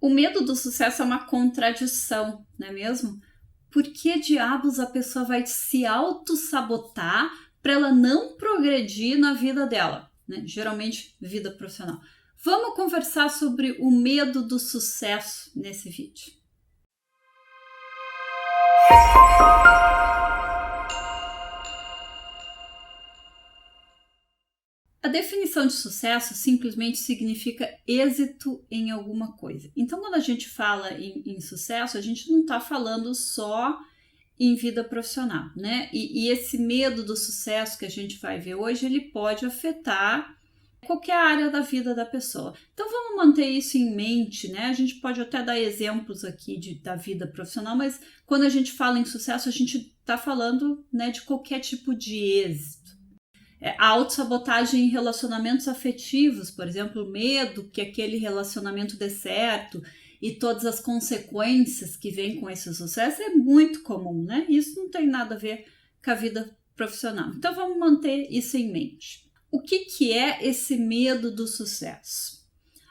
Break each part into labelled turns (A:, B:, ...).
A: O medo do sucesso é uma contradição, não é mesmo? Por que diabos a pessoa vai se auto-sabotar para ela não progredir na vida dela, né? Geralmente, vida profissional. Vamos conversar sobre o medo do sucesso nesse vídeo. A definição de sucesso simplesmente significa êxito em alguma coisa. Então, quando a gente fala em sucesso, a gente não está falando só em vida profissional, né? E esse medo do sucesso que a gente vai ver hoje, ele pode afetar qualquer área da vida da pessoa. Então, vamos manter isso em mente, né? A gente pode até dar exemplos aqui da vida profissional, mas quando a gente fala em sucesso, a gente está falando, né, de qualquer tipo de êxito. A autossabotagem em relacionamentos afetivos, por exemplo, o medo que aquele relacionamento dê certo e todas as consequências que vêm com esse sucesso é muito comum, né? Isso não tem nada a ver com a vida profissional. Então vamos manter isso em mente. O que é esse medo do sucesso?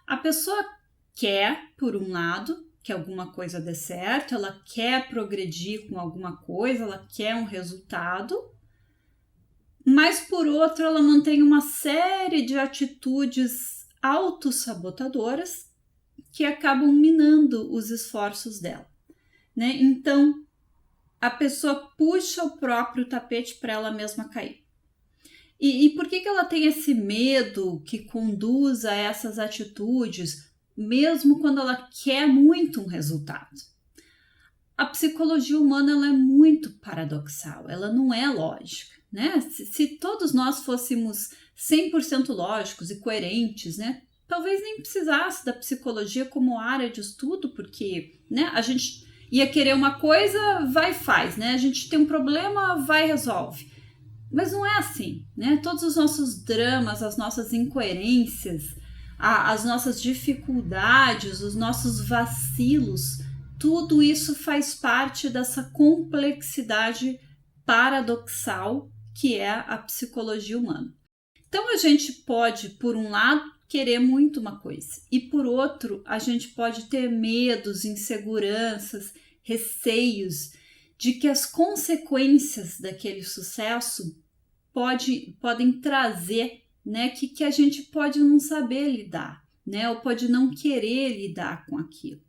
A: A pessoa quer, por um lado, que alguma coisa dê certo, ela quer progredir com alguma coisa, ela quer um resultado, mas por outro ela mantém uma série de atitudes autossabotadoras que acabam minando os esforços dela, né? Então a pessoa puxa o próprio tapete para ela mesma cair. E por que ela tem esse medo que conduz a essas atitudes, mesmo quando ela quer muito um resultado? A psicologia humana ela é muito paradoxal, ela não é lógica, né? Se todos nós fôssemos 100% lógicos e coerentes, né? Talvez nem precisasse da psicologia como área de estudo, porque, né, a gente ia querer uma coisa, vai e faz, né? A gente tem um problema, vai e resolve. Mas não é assim, né? Todos os nossos dramas, as nossas incoerências, as nossas dificuldades, os nossos vacilos, tudo isso faz parte dessa complexidade paradoxal que é a psicologia humana. Então a gente pode, por um lado, querer muito uma coisa e por outro, a gente pode ter medos, inseguranças, receios de que as consequências daquele sucesso podem trazer, né, que a gente pode não saber lidar, né, ou pode não querer lidar com aquilo.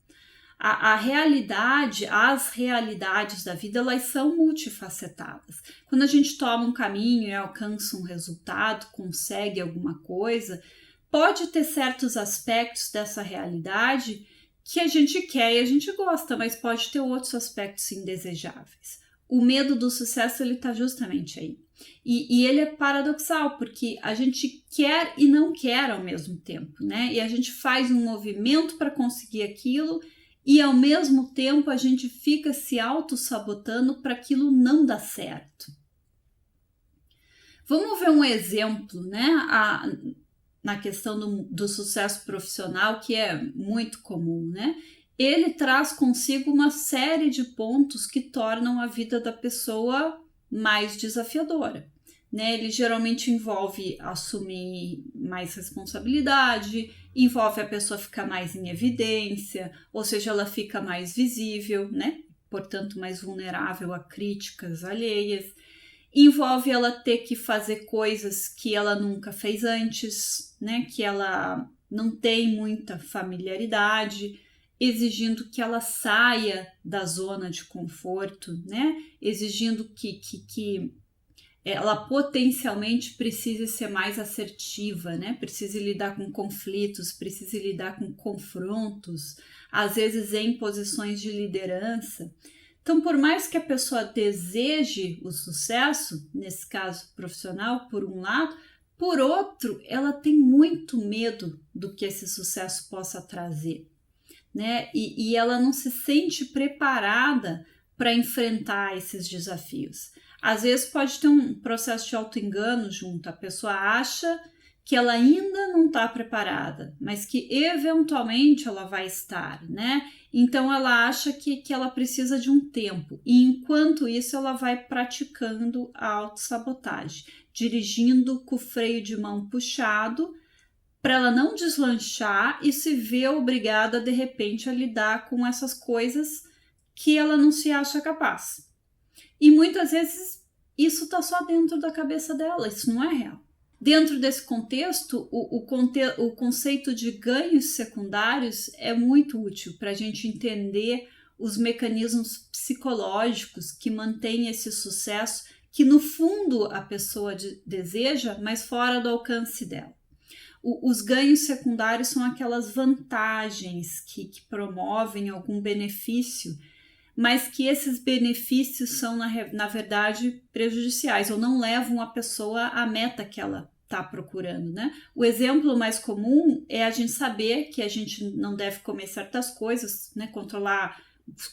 A: A realidade, as realidades da vida, elas são multifacetadas. Quando a gente toma um caminho e alcança um resultado, consegue alguma coisa, pode ter certos aspectos dessa realidade que a gente quer e a gente gosta, mas pode ter outros aspectos indesejáveis. O medo do sucesso, ele está justamente aí. E ele é paradoxal, porque a gente quer e não quer ao mesmo tempo, né? E a gente faz um movimento para conseguir aquilo e ao mesmo tempo a gente fica se auto-sabotando para aquilo não dar certo. Vamos ver um exemplo, né? Na questão do sucesso profissional, que é muito comum, né? Ele traz consigo uma série de pontos que tornam a vida da pessoa mais desafiadora, né? Ele geralmente envolve assumir mais responsabilidade, envolve a pessoa ficar mais em evidência, ou seja, ela fica mais visível, né? Portanto, mais vulnerável a críticas alheias. Envolve ela ter que fazer coisas que ela nunca fez antes, né? Que ela não tem muita familiaridade, exigindo que ela saia da zona de conforto, né? Exigindo que ela potencialmente precise ser mais assertiva, né? Precise lidar com conflitos, precise lidar com confrontos, às vezes em posições de liderança. Então, por mais que a pessoa deseje o sucesso, nesse caso profissional, por um lado, por outro, ela tem muito medo do que esse sucesso possa trazer, né? E ela não se sente preparada para enfrentar esses desafios. Às vezes pode ter um processo de autoengano junto, a pessoa acha que ela ainda não está preparada, mas que eventualmente ela vai estar, né? Então ela acha que ela precisa de um tempo, e enquanto isso ela vai praticando a autossabotagem, dirigindo com o freio de mão puxado para ela não deslanchar e se ver obrigada, de repente, a lidar com essas coisas que ela não se acha capaz. E muitas vezes isso está só dentro da cabeça dela, isso não é real. Dentro desse contexto, o conceito de ganhos secundários é muito útil para a gente entender os mecanismos psicológicos que mantêm esse sucesso, que no fundo a pessoa deseja, mas fora do alcance dela. Os ganhos secundários são aquelas vantagens que promovem algum benefício, mas que esses benefícios são, na verdade, prejudiciais ou não levam a pessoa à meta que ela está procurando, né? O exemplo mais comum é a gente saber que a gente não deve comer certas coisas, né? Controlar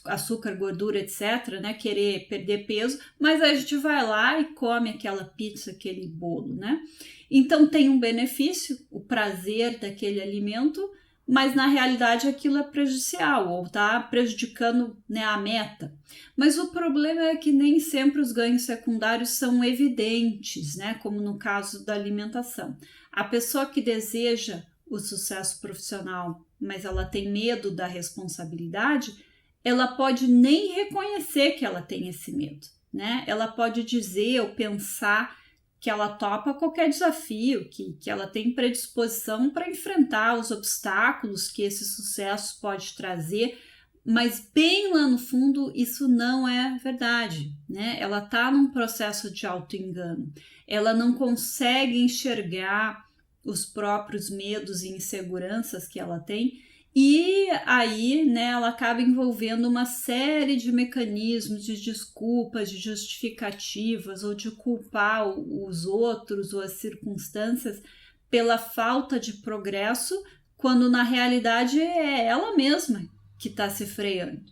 A: açúcar, gordura, etc., né? Querer perder peso, mas aí a gente vai lá e come aquela pizza, aquele bolo, né? Então tem um benefício, o prazer daquele alimento, mas na realidade aquilo é prejudicial ou está prejudicando, né, a meta. Mas o problema é que nem sempre os ganhos secundários são evidentes, né, como no caso da alimentação. A pessoa que deseja o sucesso profissional, mas ela tem medo da responsabilidade, ela pode nem reconhecer que ela tem esse medo, né? Ela pode dizer ou pensar que ela topa qualquer desafio, que ela tem predisposição para enfrentar os obstáculos que esse sucesso pode trazer, mas bem lá no fundo isso não é verdade, né? Ela está num processo de auto-engano, ela não consegue enxergar os próprios medos e inseguranças que ela tem, e aí, né, ela acaba envolvendo uma série de mecanismos, de desculpas, de justificativas ou de culpar os outros ou as circunstâncias pela falta de progresso, quando na realidade é ela mesma que está se freando.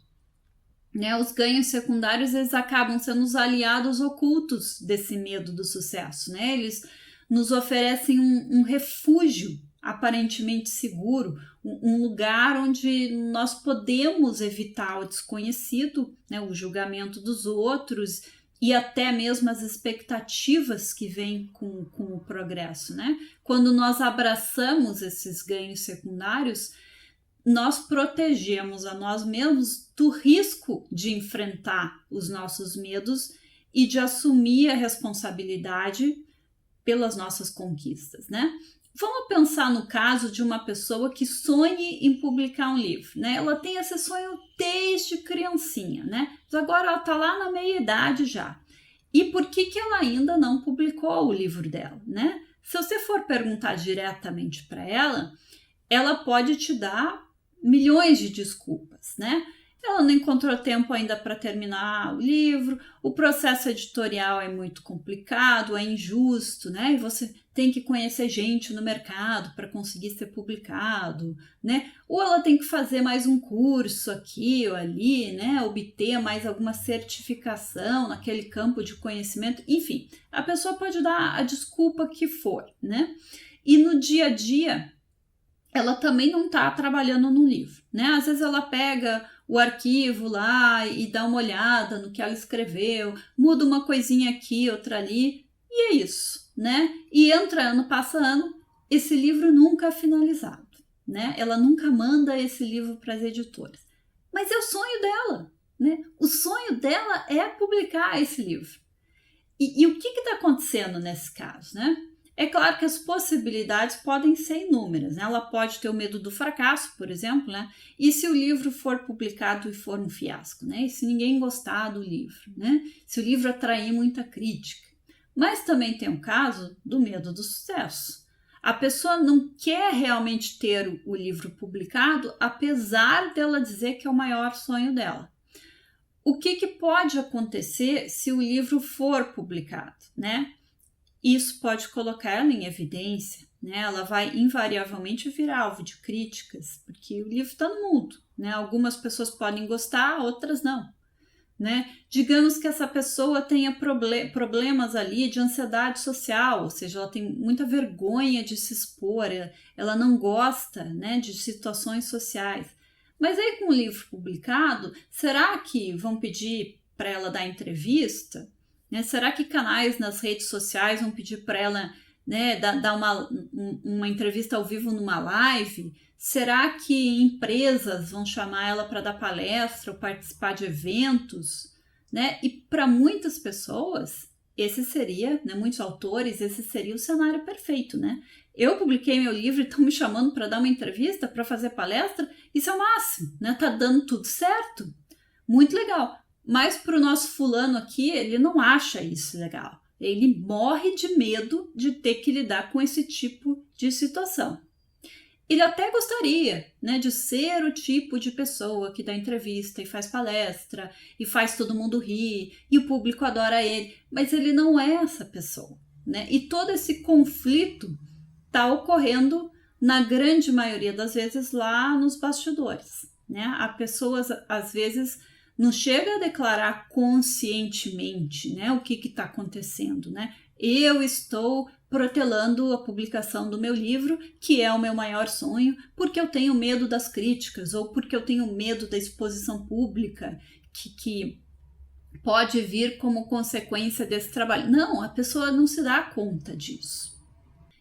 A: Né? Os ganhos secundários, eles acabam sendo os aliados ocultos desse medo do sucesso, né? Eles nos oferecem um refúgio aparentemente seguro, um lugar onde nós podemos evitar o desconhecido, né, o julgamento dos outros e até mesmo as expectativas que vêm com o progresso, né? Quando nós abraçamos esses ganhos secundários, nós protegemos a nós mesmos do risco de enfrentar os nossos medos e de assumir a responsabilidade pelas nossas conquistas, né? Vamos pensar no caso de uma pessoa que sonhe em publicar um livro, né? Ela tem esse sonho desde criancinha, né? Mas agora ela está lá na meia-idade já. E por que ela ainda não publicou o livro dela, né? Se você for perguntar diretamente para ela, ela pode te dar milhões de desculpas, né? Ela não encontrou tempo ainda para terminar o livro, o processo editorial é muito complicado, é injusto, né? E você tem que conhecer gente no mercado para conseguir ser publicado, né? Ou ela tem que fazer mais um curso aqui ou ali, né? Obter mais alguma certificação naquele campo de conhecimento, enfim, a pessoa pode dar a desculpa que for, né? E no dia a dia, ela também não está trabalhando no livro, né? Às vezes ela pega o arquivo lá e dá uma olhada no que ela escreveu, muda uma coisinha aqui, outra ali, e é isso, né? E entra ano, passa ano, esse livro nunca é finalizado, né? Ela nunca manda esse livro para as editoras. Mas é o sonho dela, né? O sonho dela é publicar esse livro. E o que está acontecendo nesse caso, né? É claro que as possibilidades podem ser inúmeras, né? Ela pode ter o medo do fracasso, por exemplo, né? E se o livro for publicado e for um fiasco, né? E se ninguém gostar do livro, né? Se o livro atrair muita crítica. Mas também tem o caso do medo do sucesso. A pessoa não quer realmente ter o livro publicado, apesar dela dizer que é o maior sonho dela. O que pode acontecer se o livro for publicado, né? Isso pode colocar ela em evidência, né? Ela vai invariavelmente virar alvo de críticas, porque o livro está no mundo, né? Algumas pessoas podem gostar, outras não, né? Digamos que essa pessoa tenha problemas ali de ansiedade social, ou seja, ela tem muita vergonha de se expor, ela não gosta, né, de situações sociais. Mas aí com o livro publicado, será que vão pedir para ela dar entrevista? Né? Será que canais nas redes sociais vão pedir para ela né, dar uma entrevista ao vivo numa live? Será que empresas vão chamar ela para dar palestra ou participar de eventos? Né? E para muitas pessoas, esse seria, né, muitos autores, esse seria o cenário perfeito, né? Eu publiquei meu livro e estão me chamando para dar uma entrevista, para fazer palestra, isso é o máximo, né? Tá dando tudo certo, muito legal. Mas para o nosso fulano aqui, ele não acha isso legal. Ele morre de medo de ter que lidar com esse tipo de situação. Ele até gostaria, né, de ser o tipo de pessoa que dá entrevista e faz palestra e faz todo mundo rir e o público adora ele, mas ele não é essa pessoa, né? E todo esse conflito está ocorrendo na grande maioria das vezes lá nos bastidores, né? A pessoa às vezes não chega a declarar conscientemente, né, o que está acontecendo, né? Eu estou protelando a publicação do meu livro, que é o meu maior sonho, porque eu tenho medo das críticas ou porque eu tenho medo da exposição pública que pode vir como consequência desse trabalho. Não, a pessoa não se dá conta disso.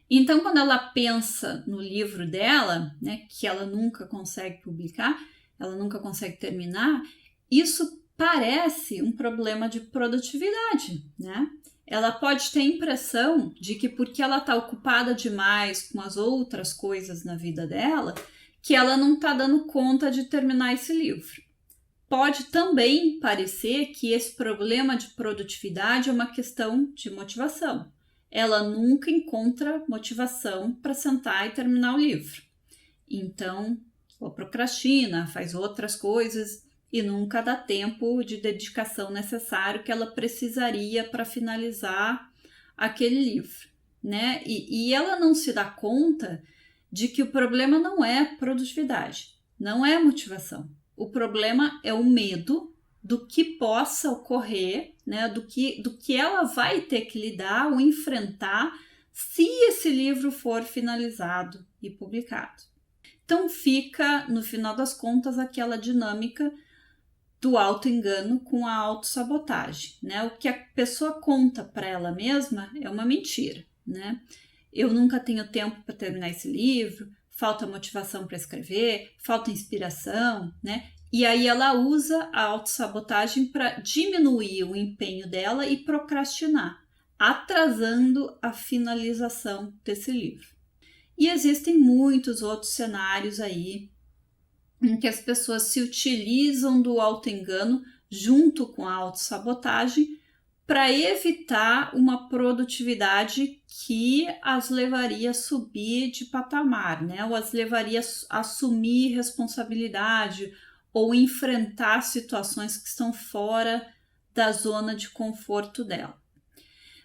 A: Então, quando ela pensa no livro dela, né, que ela nunca consegue publicar, ela nunca consegue terminar, isso parece um problema de produtividade, né? Ela pode ter a impressão de que porque ela está ocupada demais com as outras coisas na vida dela, que ela não está dando conta de terminar esse livro. Pode também parecer que esse problema de produtividade é uma questão de motivação. Ela nunca encontra motivação para sentar e terminar o livro. Então, ou procrastina, faz outras coisas e nunca dá tempo de dedicação necessário que ela precisaria para finalizar aquele livro, né? E ela não se dá conta de que o problema não é produtividade, não é motivação. O problema é o medo do que possa ocorrer, né? Do que ela vai ter que lidar ou enfrentar se esse livro for finalizado e publicado. Então fica, no final das contas, aquela dinâmica do auto-engano com a autossabotagem, né? O que a pessoa conta para ela mesma é uma mentira, né? Eu nunca tenho tempo para terminar esse livro, falta motivação para escrever, falta inspiração, né? E aí ela usa a autossabotagem para diminuir o empenho dela e procrastinar, atrasando a finalização desse livro. E existem muitos outros cenários aí em que as pessoas se utilizam do autoengano junto com a autossabotagem para evitar uma produtividade que as levaria a subir de patamar, né? Ou as levaria a assumir responsabilidade ou enfrentar situações que estão fora da zona de conforto dela.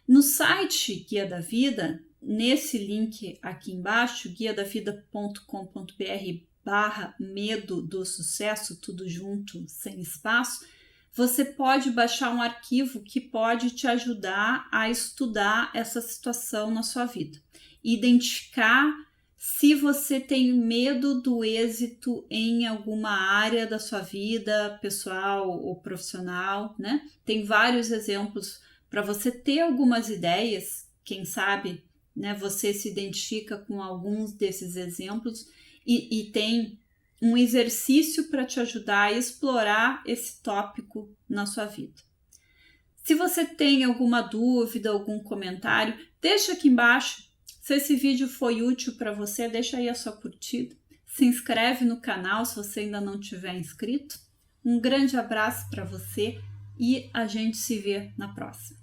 A: No site Guia da Vida, nesse link aqui embaixo, guiadavida.com.br/medo do sucesso, tudo junto, sem espaço, você pode baixar um arquivo que pode te ajudar a estudar essa situação na sua vida. Identificar se você tem medo do êxito em alguma área da sua vida, pessoal ou profissional, né? Tem vários exemplos para você ter algumas ideias, quem sabe, né, você se identifica com alguns desses exemplos e tem um exercício para te ajudar a explorar esse tópico na sua vida. Se você tem alguma dúvida, algum comentário, deixa aqui embaixo. Se esse vídeo foi útil para você, deixa aí a sua curtida. Se inscreve no canal se você ainda não tiver inscrito. Um grande abraço para você e a gente se vê na próxima.